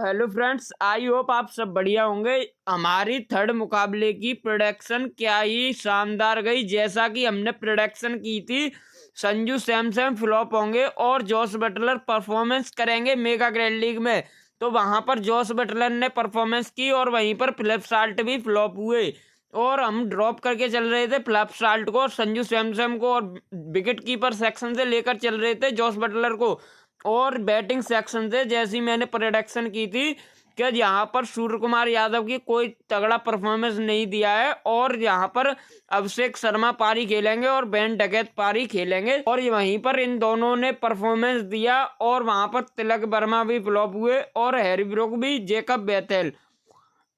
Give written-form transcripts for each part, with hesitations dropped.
Hello friends, I hope आप सब बढ़िया होंगे। हमारी थर्ड मुकाबले की प्रोडक्शन क्या ही शानदार गई। जैसा कि हमने प्रोडक्शन की थी, संजू सैमसन फ्लॉप होंगे और जॉस बटलर परफॉर्मेंस करेंगे मेगा ग्रैंड लीग में। तो वहां पर जॉस बटलर ने परफॉर्मेंस की और वहीं पर फिलिप साल्ट भी फ्लॉप हुए और हम ड्रॉप करके चल रहे थे फिलिप साल्ट को और संजू सैमसन को, और विकेट कीपर सेक्शन से लेकर चल रहे थे जॉस बटलर को। और बैटिंग सेक्शन से जैसी मैंने प्रोडक्शन की थी कि यहाँ पर सूर्य कुमार यादव की कोई तगड़ा परफॉर्मेंस नहीं दिया है और यहाँ पर अभिषेक शर्मा पारी खेलेंगे और बेन डकैत पारी खेलेंगे, और वहीं पर इन दोनों ने परफॉर्मेंस दिया और वहां पर तिलक वर्मा भी फ्लॉप हुए और हैरी ब्रूक भी, जेकब बेथेल।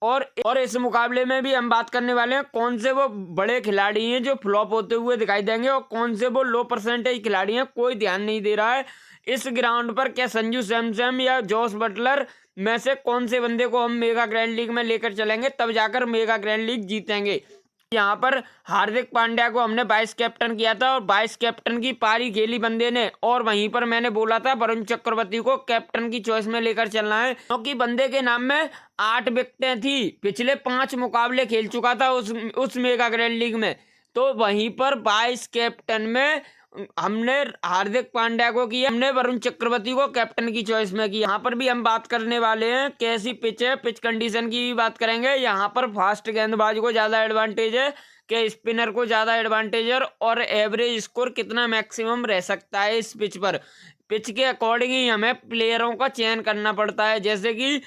और इस मुकाबले में भी हम बात करने वाले हैं कौन से वो बड़े खिलाड़ी हैं जो फ्लॉप होते हुए दिखाई देंगे और कौन से वो लो परसेंटेज खिलाड़ी हैं, कोई ध्यान नहीं दे रहा है इस ग्राउंड पर। क्या संजू सैमसन या जॉस बटलर में से कौन से बंदे को हम मेगा ग्रैंड लीग में लेकर चलेंगे, तब जाकर मेगा ग्रैंड लीग जीतेंगे। यहाँ पर हार्दिक पांड्या को हमने वाइस कैप्टन किया था और वाइस कैप्टन की पारी खेली बंदे ने, और वहीं पर मैंने बोला था वरुण चक्रवर्ती को कैप्टन की चॉइस में लेकर चलना है क्योंकि बंदे के नाम में 8 विकेटें थी। पिछले 5 मुकाबले खेल चुका था उस मेगा ग्रैंड लीग में। तो वहीं पर वाइस कैप्टन में हमने हार्दिक पांड्या को किया, हमने वरुण चक्रवर्ती को कैप्टन की चॉइस में किया। यहाँ पर भी हम बात करने वाले हैं कैसी पिच है, पिच कंडीशन की भी बात करेंगे। यहाँ पर फास्ट गेंदबाज को ज्यादा एडवांटेज है कि स्पिनर को ज्यादा एडवांटेज है, और एवरेज स्कोर कितना मैक्सिमम रह सकता है इस पिच पर। पिच के अकॉर्डिंग ही हमें प्लेयरों का चयन करना पड़ता है। जैसे कि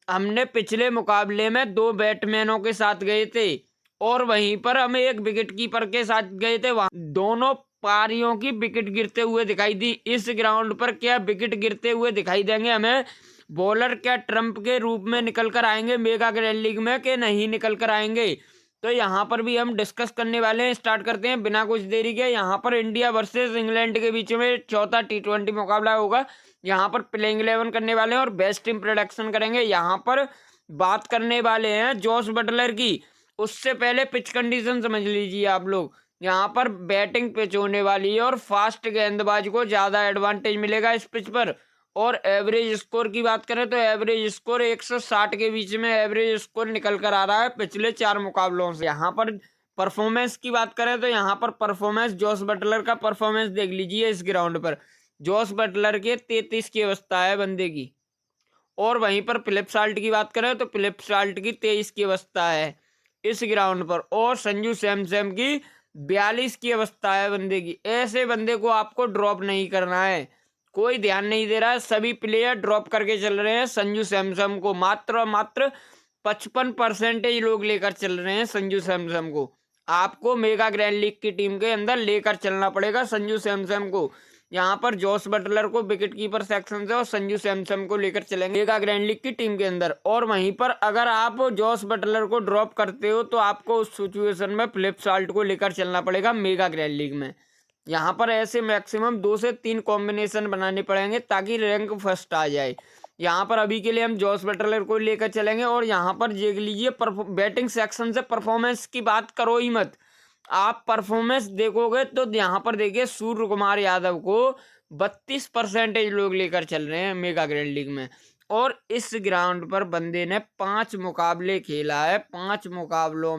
हमने पिछले मुकाबले में 2 बैट्समैनों के साथ गए थे और वहीं पर हमें एक विकेट कीपर के साथ गए थे। वहां दोनों पारियों की विकेट गिरते हुए दिखाई दी। इस ग्राउंड पर क्या विकेट गिरते हुए दिखाई देंगे हमें? बॉलर क्या ट्रम्प के रूप में निकल कर आएंगे मेगा ग्रैंड लीग में कि नहीं निकल कर आएंगे? तो यहाँ पर भी हम डिस्कस करने वाले हैं। स्टार्ट करते हैं बिना कुछ देरी के। यहाँ पर इंडिया वर्सेस इंग्लैंड के बीच में चौथा T20 मुकाबला होगा। यहाँ पर प्लेइंग 11 करने वाले हैं और बेस्ट टीम प्रोडक्शन करेंगे। यहाँ पर बात करने वाले हैं जॉस बटलर की। उससे पहले पिच कंडीशन समझ लीजिए आप लोग। यहाँ पर बैटिंग पिच होने वाली है और फास्ट गेंदबाज को ज्यादा एडवांटेज मिलेगा इस पिच पर। और एवरेज स्कोर की बात करें तो एवरेज स्कोर 160 के बीच में एवरेज स्कोर निकल कर आ रहा है पिछले 4 मुकाबलों से। यहाँ पर परफॉर्मेंस की बात करें तो यहाँ पर परफॉर्मेंस जॉस बटलर का परफॉर्मेंस देख लीजिए इस ग्राउंड पर। जॉस बटलर के 33 की अवस्था है बंदे की, और वहीं पर फिलिप साल्ट की बात करें तो फिलिप साल्ट की 23 की अवस्था है इस ग्राउंड पर, और संजू सैमसन की 42 की अवस्था है बंदे की। ऐसे बंदे को आपको ड्रॉप नहीं करना है, कोई ध्यान नहीं दे रहा है। सभी प्लेयर ड्रॉप करके चल रहे हैं संजू सैमसन को। मात्र 55% लोग लेकर चल रहे हैं संजू सैमसन को। आपको मेगा ग्रैंड लीग की टीम के अंदर लेकर चलना पड़ेगा संजू सैमसन को। यहाँ पर जॉस बटलर को विकेट कीपर सेक्शन से और संजू सैमसन को लेकर चलेंगे मेगा ग्रैंड लीग की टीम के अंदर। और वहीं पर अगर आप जॉस बटलर को ड्रॉप करते हो तो आपको उस सिचुएशन में फिलिप साल्ट को लेकर चलना पड़ेगा मेगा ग्रैंड लीग में। यहाँ पर ऐसे मैक्सिमम 2 से 3 कॉम्बिनेशन बनाने पड़ेंगे ताकि रैंक फर्स्ट आ जाए। यहाँ पर अभी के लिए हम जॉस बटलर को लेकर चलेंगे। और यहाँ पर देख लीजिए बैटिंग सेक्शन से परफॉर्मेंस की बात करो ही मत। आप परफॉर्मेंस देखोगे तो यहाँ पर देखिए सूर्य कुमार यादव को 32% लोग लेकर चल रहे हैं मेगा ग्रैंड लीग में। और इस ग्राउंड पर बंदे ने 5 मुकाबले खेला है। 5 मुकाबलों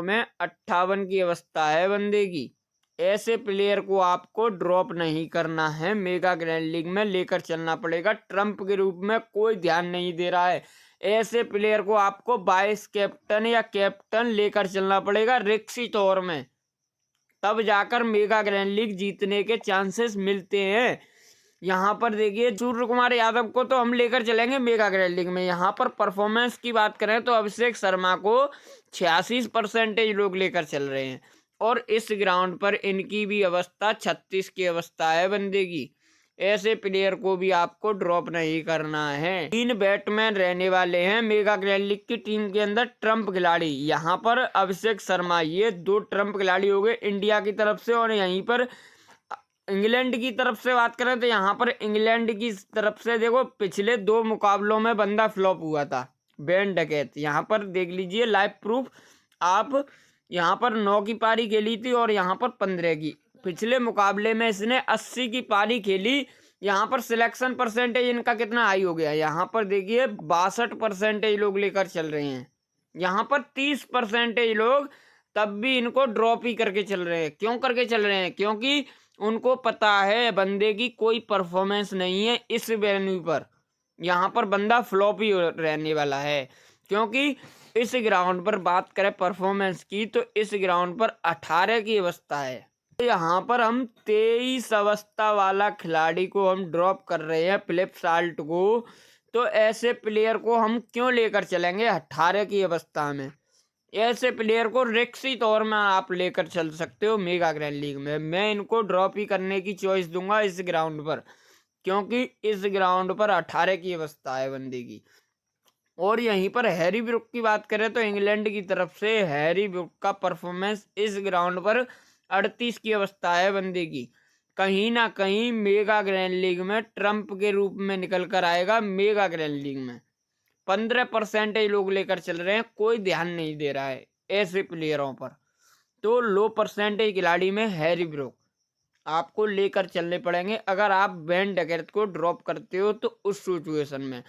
में 58 की अवस्था है बंदे की। ऐसे प्लेयर को आपको ड्रॉप नहीं करना है, मेगा ग्रैंड लीग में लेकर चलना पड़ेगा। ट्रम्प के रूप में कोई ध्यान नहीं दे रहा है। ऐसे प्लेयर को आपको वाइस कैप्टन या कैप्टन लेकर चलना पड़ेगा रिक्सी तौर में, तब जाकर मेगा ग्रैंड लीग जीतने के चांसेस मिलते हैं। यहाँ पर देखिए सूर्य कुमार यादव को तो हम लेकर चलेंगे मेगा ग्रैंड लीग में। यहाँ पर परफॉर्मेंस की बात करें तो अभिषेक शर्मा को 86% लोग लेकर चल रहे हैं, और इस ग्राउंड पर इनकी भी अवस्था 36 की अवस्था है बंदे की। ऐसे प्लेयर को भी आपको ड्रॉप नहीं करना है। 3 बैट्समैन रहने वाले हैं मेगा ग्रैंड लीग की टीम के अंदर ट्रम्प खिलाड़ी। यहाँ पर अभिषेक शर्मा, ये 2 ट्रम्प खिलाड़ी हो गए इंडिया की तरफ से। और यहीं पर इंग्लैंड की तरफ से बात करें तो यहाँ पर इंग्लैंड की तरफ से देखो पिछले 2 मुकाबलों में बंदा फ्लॉप हुआ था, बेन डकैत। यहाँ पर देख लीजिए लाइव प्रूफ आप। यहाँ पर 9 की पारी खेली थी और यहाँ पर 15 की। पिछले मुकाबले में इसने 80 की पारी खेली। यहाँ पर सिलेक्शन परसेंटेज इनका कितना हाई हो गया, यहाँ पर देखिए 62% लोग लेकर चल रहे हैं। यहाँ पर 30% लोग तब भी इनको ड्रॉप ही करके चल रहे हैं। क्यों करके चल रहे हैं? क्योंकि उनको पता है बंदे की कोई परफॉर्मेंस नहीं है इस वेन्यू पर, यहाँ पर बंदा फ्लॉप ही रहने वाला है। क्योंकि इस ग्राउंड पर बात करें परफॉर्मेंस की तो इस ग्राउंड पर 18 की अवस्था है। यहाँ पर हम 23 अवस्था वाला खिलाड़ी को हम ड्रॉप कर रहे हैं, फिलिप साल्ट को। तो ऐसे प्लेयर को हम क्यों लेकर चलेंगे 18 की अवस्था में? ऐसे प्लेयर को रिक्सी तौर में आप लेकर चल सकते हो मेगा ग्रैंड लीग में। मैं इनको ड्रॉप ही करने की चॉइस दूंगा इस ग्राउंड पर, क्योंकि इस ग्राउंड पर 18 की अवस्था है बंदे की। और यहीं पर हैरी ब्रुक की बात करें तो इंग्लैंड की तरफ से हैरी ब्रुक का परफॉर्मेंस इस ग्राउंड पर 38 की अवस्था है बंदे की। कहीं ना कहीं मेगा ग्रैंड लीग में ट्रम्प के रूप में निकल कर आएगा। मेगा ग्रैंड लीग में 15% लोग लेकर चल रहे हैं, कोई ध्यान नहीं दे रहा है ऐसे प्लेयरों पर। तो लो परसेंटेज खिलाड़ी में हैरी ब्रुक आपको लेकर चलने पड़ेंगे अगर आप बेन डेकेर्त को ड्रॉप करते हो तो उस सिचुएशन में।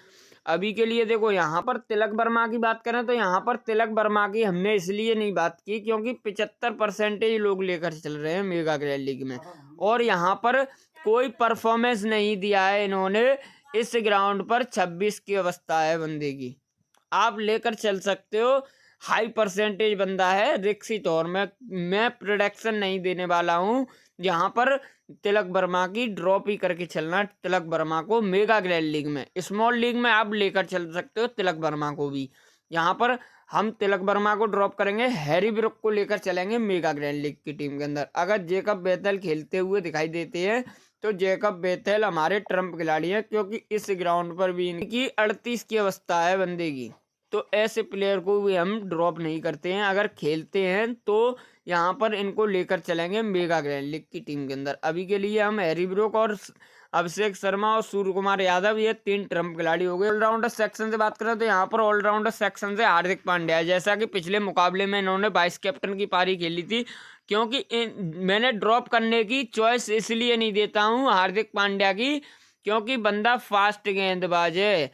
अभी के लिए देखो यहाँ पर तिलक वर्मा की बात करें तो यहाँ पर तिलक वर्मा की हमने इसलिए नहीं बात की क्योंकि 75% लोग लेकर चल रहे हैं मेगा ग्रैंड लीग में, और यहाँ पर कोई परफॉर्मेंस नहीं दिया है इन्होंने। इस ग्राउंड पर 26 की अवस्था है बंदे की, आप लेकर चल सकते हो। हाई परसेंटेज बंदा है रिक्सी तौर में। मैं प्रोडक्शन नहीं देने वाला हूँ यहाँ पर। तिलक वर्मा की ड्रॉप ही करके चलना तिलक वर्मा को मेगा ग्रैंड लीग में। स्मॉल लीग में आप लेकर चल सकते हो तिलक वर्मा को भी। यहाँ पर हम तिलक वर्मा को ड्रॉप करेंगे, हैरी ब्रुक को लेकर चलेंगे मेगा ग्रैंड लीग की टीम के अंदर। अगर जेकब बेथेल खेलते हुए दिखाई देते हैं तो जेकब बेथेल हमारे ट्रम्प खिलाड़ी हैं, क्योंकि इस ग्राउंड पर भी इनकी 38 की अवस्था है बंदे की। तो ऐसे प्लेयर को भी हम ड्रॉप नहीं करते हैं। अगर खेलते हैं तो यहाँ पर इनको लेकर चलेंगे मेगा ग्रैंड लीग की टीम के अंदर। अभी के लिए हम हैरी ब्रुक और अभिषेक शर्मा और सूर्य कुमार यादव, ये 3 ट्रम्प खिलाड़ी हो गए। ऑलराउंडर सेक्शन से बात करें तो यहाँ पर ऑलराउंडर सेक्शन से हार्दिक पांड्या है। जैसा कि पिछले मुकाबले में इन्होंने वाइस कैप्टन की पारी खेली थी, क्योंकि मैंने ड्रॉप करने की चॉइस इसलिए नहीं देता हूँ हार्दिक पांड्या की, क्योंकि बंदा फास्ट गेंदबाज है।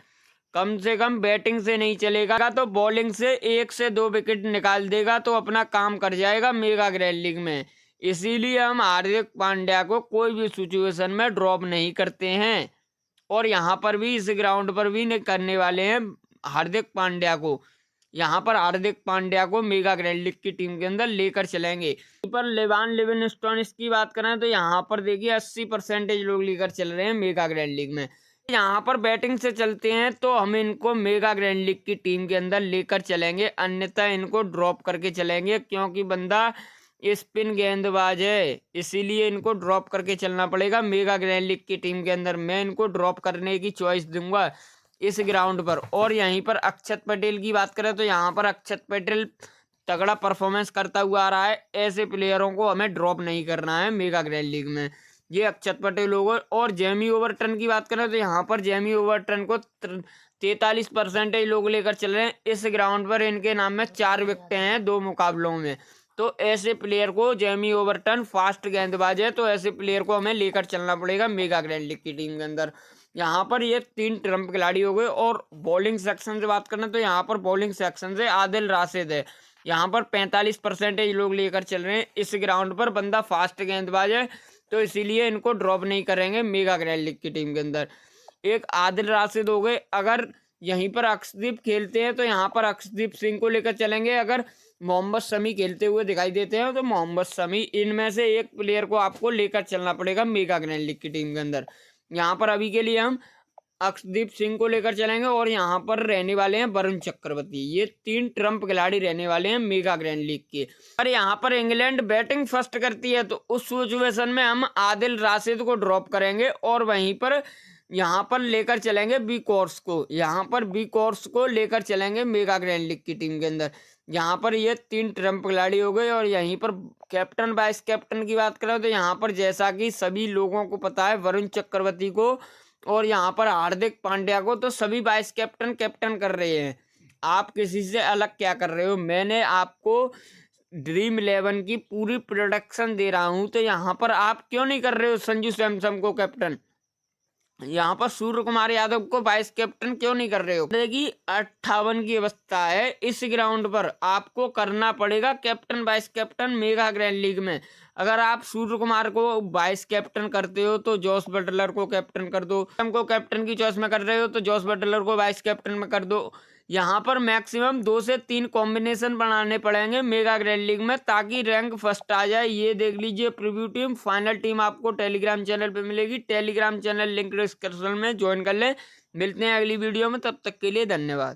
कम से कम बैटिंग से नहीं चलेगा तो बॉलिंग से 1 से 2 विकेट निकाल देगा तो अपना काम कर जाएगा मेगा ग्रैंड लीग में। इसीलिए हम हार्दिक पांड्या को कोई भी सिचुएशन में ड्रॉप नहीं करते हैं, और यहाँ पर भी इस ग्राउंड पर भी नहीं करने वाले हैं हार्दिक पांड्या को। यहाँ पर हार्दिक पांड्या को मेगा ग्रैंड लीग की टीम के अंदर लेकर चलेंगे। पर लेवान लिविंगस्टोन इसकी बात करें तो यहाँ पर देखिए 80% लोग लेकर चल रहे हैं मेगा ग्रैंड लीग में। यहाँ पर बैटिंग से चलते हैं तो हम इनको मेगा ग्रैंड लीग की टीम के अंदर लेकर चलेंगे, अन्यथा इनको ड्रॉप करके चलेंगे, क्योंकि बंदा स्पिन गेंदबाज है। इसीलिए इनको ड्रॉप करके चलना पड़ेगा मेगा ग्रैंड लीग की टीम के अंदर। मैं इनको ड्रॉप करने की चॉइस दूंगा इस ग्राउंड पर। और यहीं पर अक्षत पटेल की बात करें तो यहाँ पर अक्षत पटेल तगड़ा परफॉर्मेंस करता हुआ आ रहा है। ऐसे प्लेयरों को हमें ड्रॉप नहीं करना है मेगा ग्रैंड लीग में। ये अक्षत पटेल होगा। और जेमी ओवरटन की बात करें तो यहाँ पर जेमी ओवरटन को 43% लोग लेकर चल रहे हैं। इस ग्राउंड पर इनके नाम में 4 विकेटें हैं 2 मुकाबलों में। तो ऐसे प्लेयर को, जेमी ओवरटन फास्ट गेंदबाज है, तो ऐसे प्लेयर को हमें लेकर चलना पड़ेगा मेगा ग्रैंड लीग की टीम के अंदर। यहाँ पर ये 3 ट्रम्प खिलाड़ी हो गए। और बॉलिंग सेक्शन से बात करें तो यहाँ पर बॉलिंग सेक्शन से आदिल राशिद है। यहाँ पर 45% लोग लेकर चल रहे हैं। इस ग्राउंड पर बंदा फास्ट गेंदबाज है, तो इसीलिए इनको ड्रॉप नहीं करेंगे मेगा ग्रैंड लीग की टीम के अंदर। एक आदिल राशिद हो गए। अगर यहीं पर अक्षदीप खेलते हैं तो यहाँ पर अक्षदीप सिंह को लेकर चलेंगे। अगर मोहम्मद शमी खेलते हुए दिखाई देते हैं तो मोहम्मद शमी, इनमें से एक प्लेयर को आपको लेकर चलना पड़ेगा मेगा ग्रैंड लीग की टीम के अंदर। यहाँ पर अभी के लिए हम अक्षदीप सिंह को लेकर चलेंगे। और यहाँ पर रहने वाले हैं वरुण चक्रवर्ती। ये 3 ट्रम्प खिलाड़ी रहने वाले हैं मेगा ग्रैंड लीग के। पर यहाँ पर इंग्लैंड बैटिंग फर्स्ट करती है तो उस सिचुएशन में हम आदिल राशिद को ड्रॉप करेंगे और वहीं पर यहाँ पर लेकर चलेंगे बी कोर्स को। यहाँ पर बी कोर्स को लेकर चलेंगे मेगा ग्रैंड लीग की टीम के अंदर। यहाँ पर ये 3 ट्रम्प खिलाड़ी हो गए। और यहीं पर कैप्टन वाइस कैप्टन की बात करें तो यहाँ पर जैसा कि सभी लोगों को पता है वरुण चक्रवर्ती को और यहाँ पर हार्दिक पांड्या को तो सभी वाइस कैप्टन कैप्टन कर रहे हैं। आप किसी से अलग क्या कर रहे हो? मैंने आपको ड्रीम 11 की पूरी प्रोडक्शन दे रहा हूँ, तो यहाँ पर आप क्यों नहीं कर रहे हो संजू सैमसन को कैप्टन? यहाँ पर सूर्य कुमार यादव को वाइस कैप्टन क्यों नहीं कर रहे हो? कि 58 की अवस्था है, इस ग्राउंड पर आपको करना पड़ेगा captain vice captain mega grand league में। अगर आप सूर्य कुमार को वाइस कैप्टन करते हो तो जॉस बटलर को कैप्टन कर दो, हमको कैप्टन की चॉइस में कर रहे हो तो जॉस बटलर को वाइस कैप्टन में कर दो। यहाँ पर मैक्सिमम 2 से 3 कॉम्बिनेशन बनाने पड़ेंगे मेगा ग्रैंड लीग में, ताकि रैंक फर्स्ट आ जाए। ये देख लीजिए प्रीव्यू टीम, फाइनल टीम आपको टेलीग्राम चैनल पे मिलेगी। टेलीग्राम चैनल लिंक डिस्क्रिप्शन में ज्वाइन कर लें। मिलते हैं अगली वीडियो में, तब तक के लिए धन्यवाद।